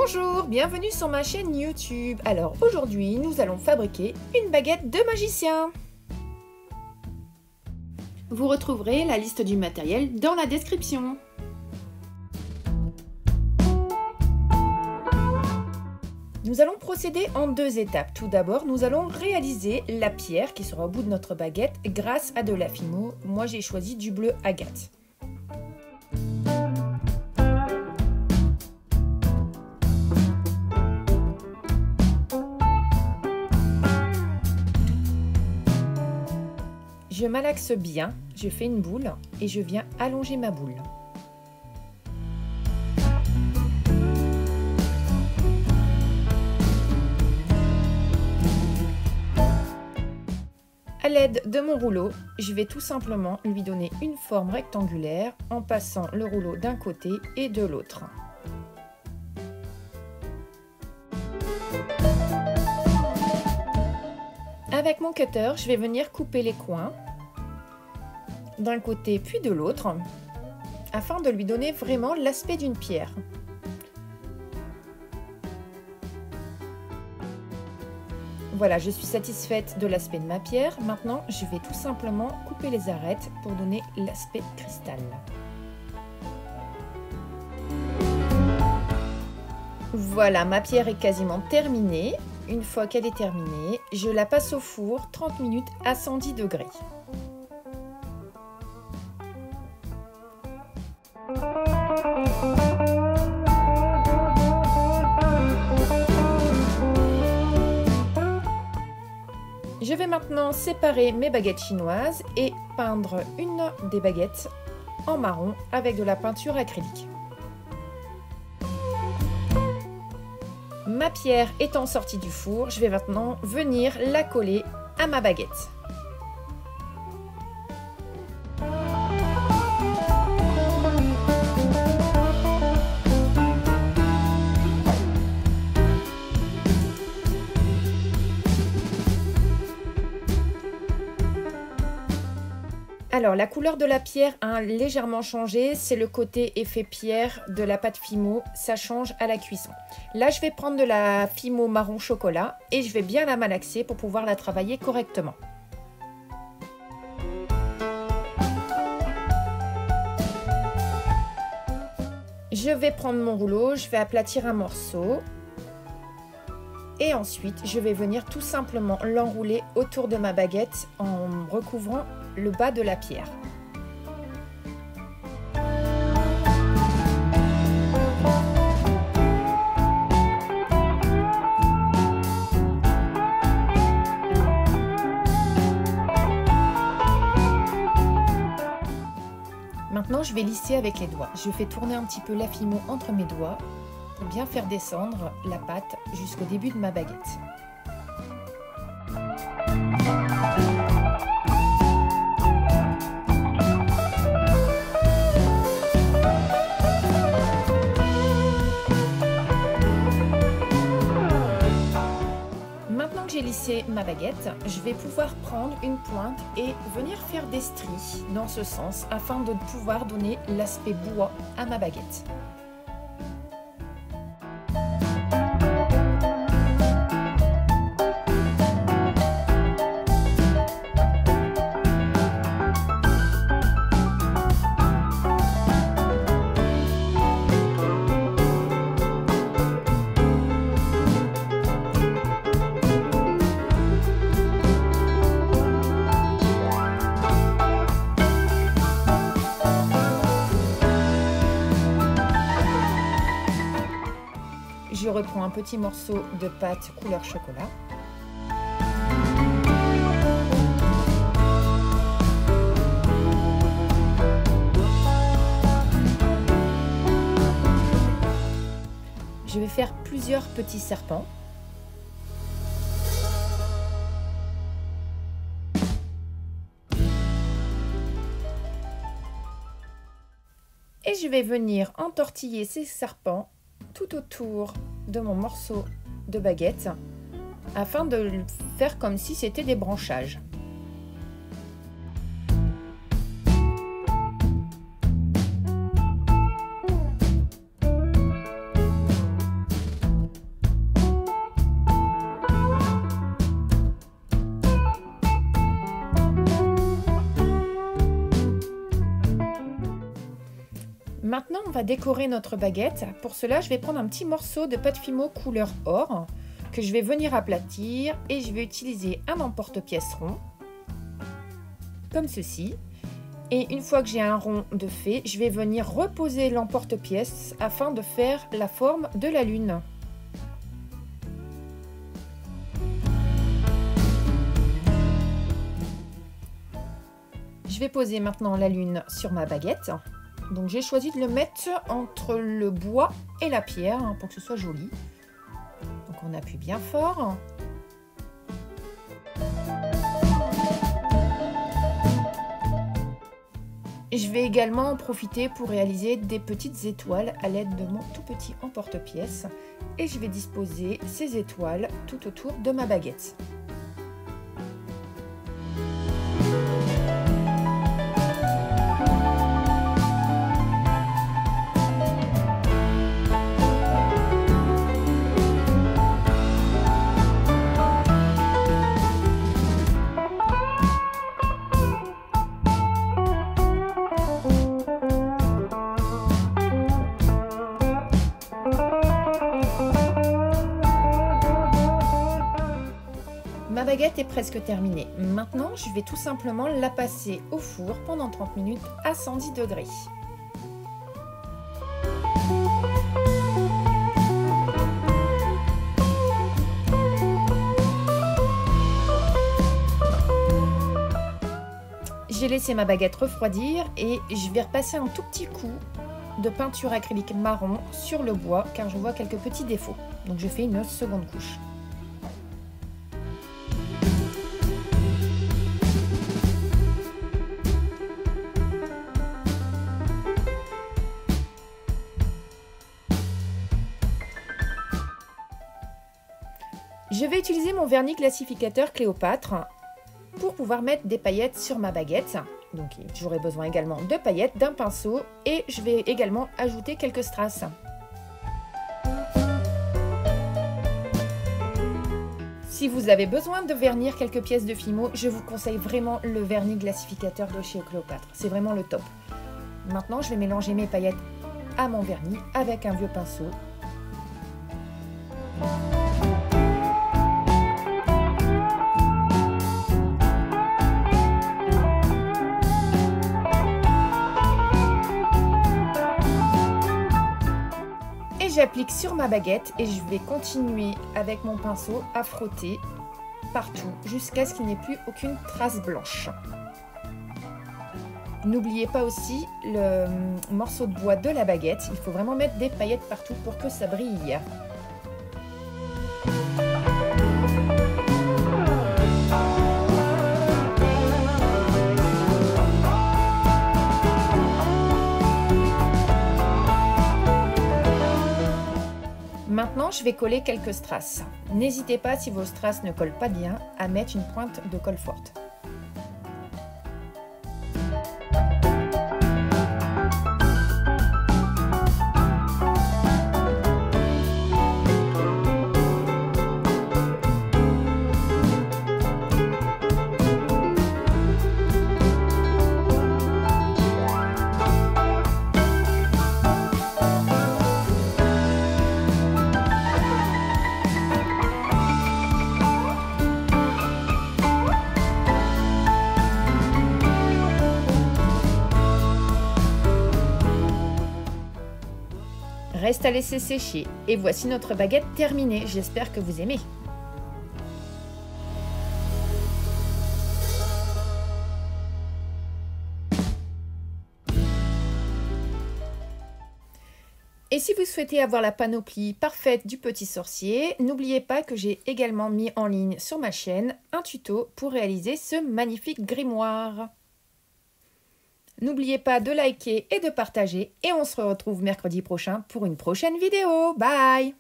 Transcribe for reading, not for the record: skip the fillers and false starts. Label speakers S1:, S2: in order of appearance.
S1: Bonjour, bienvenue sur ma chaîne YouTube. Alors aujourd'hui, nous allons fabriquer une baguette de magicien. Vous retrouverez la liste du matériel dans la description. Nous allons procéder en deux étapes. Tout d'abord, nous allons réaliser la pierre qui sera au bout de notre baguette grâce à de la fimo. Moi, j'ai choisi du bleu agate. Je malaxe bien, je fais une boule et je viens allonger ma boule. À l'aide de mon rouleau, je vais tout simplement lui donner une forme rectangulaire en passant le rouleau d'un côté et de l'autre. Avec mon cutter, je vais venir couper les coins d'un côté puis de l'autre afin de lui donner vraiment l'aspect d'une pierre. Voilà, je suis satisfaite de l'aspect de ma pierre. Maintenant, je vais tout simplement couper les arêtes pour donner l'aspect cristal. Voilà, ma pierre est quasiment terminée. Une fois qu'elle est terminée, je la passe au four 30 minutes à 110 degrés. Je vais maintenant séparer mes baguettes chinoises et peindre une des baguettes en marron avec de la peinture acrylique. Ma pierre étant sortie du four, je vais maintenant venir la coller à ma baguette. Alors, la couleur de la pierre a légèrement changé, c'est le côté effet pierre de la pâte fimo, ça change à la cuisson. Là, je vais prendre de la fimo marron chocolat et je vais bien la malaxer pour pouvoir la travailler correctement. Je vais prendre mon rouleau, je vais aplatir un morceau et ensuite, je vais venir tout simplement l'enrouler autour de ma baguette en recouvrant le bas de la pierre. Maintenant, je vais lisser avec les doigts. Je fais tourner un petit peu la fimo entre mes doigts pour bien faire descendre la pâte jusqu'au début de ma baguette. Maintenant que j'ai lissé ma baguette, je vais pouvoir prendre une pointe et venir faire des stries dans ce sens afin de pouvoir donner l'aspect bois à ma baguette. Je reprends un petit morceau de pâte couleur chocolat. Je vais faire plusieurs petits serpents. Et je vais venir entortiller ces serpents tout autour de mon morceau de baguette afin de le faire comme si c'était des branchages. Maintenant, on va décorer notre baguette. Pour cela, je vais prendre un petit morceau de pâte Fimo couleur or que je vais venir aplatir et je vais utiliser un emporte-pièce rond, comme ceci. Et une fois que j'ai un rond de fait, je vais venir reposer l'emporte-pièce afin de faire la forme de la lune. Je vais poser maintenant la lune sur ma baguette. Donc j'ai choisi de le mettre entre le bois et la pierre pour que ce soit joli. Donc on appuie bien fort. Je vais également en profiter pour réaliser des petites étoiles à l'aide de mon tout petit emporte-pièce. Et je vais disposer ces étoiles tout autour de ma baguette. Ma baguette est presque terminée. Maintenant, je vais tout simplement la passer au four pendant 30 minutes à 110 degrés. J'ai laissé ma baguette refroidir et je vais repasser un tout petit coup de peinture acrylique marron sur le bois car je vois quelques petits défauts. Donc je fais une seconde couche. Je vais utiliser mon vernis classificateur Cléopâtre pour pouvoir mettre des paillettes sur ma baguette. Donc j'aurai besoin également de paillettes, d'un pinceau et je vais également ajouter quelques strass. Si vous avez besoin de vernir quelques pièces de Fimo, je vous conseille vraiment le vernis classificateur de chez Cléopâtre. C'est vraiment le top. Maintenant, je vais mélanger mes paillettes à mon vernis avec un vieux pinceau. J'applique sur ma baguette et je vais continuer avec mon pinceau à frotter partout jusqu'à ce qu'il n'y ait plus aucune trace blanche. N'oubliez pas aussi le morceau de bois de la baguette, il faut vraiment mettre des paillettes partout pour que ça brille. Maintenant, je vais coller quelques strass. N'hésitez pas, si vos strass ne collent pas bien, à mettre une pointe de colle forte. Reste à laisser sécher et voici notre baguette terminée. J'espère que vous aimez. Et si vous souhaitez avoir la panoplie parfaite du petit sorcier, n'oubliez pas que j'ai également mis en ligne sur ma chaîne un tuto pour réaliser ce magnifique grimoire. N'oubliez pas de liker et de partager et on se retrouve mercredi prochain pour une prochaine vidéo. Bye!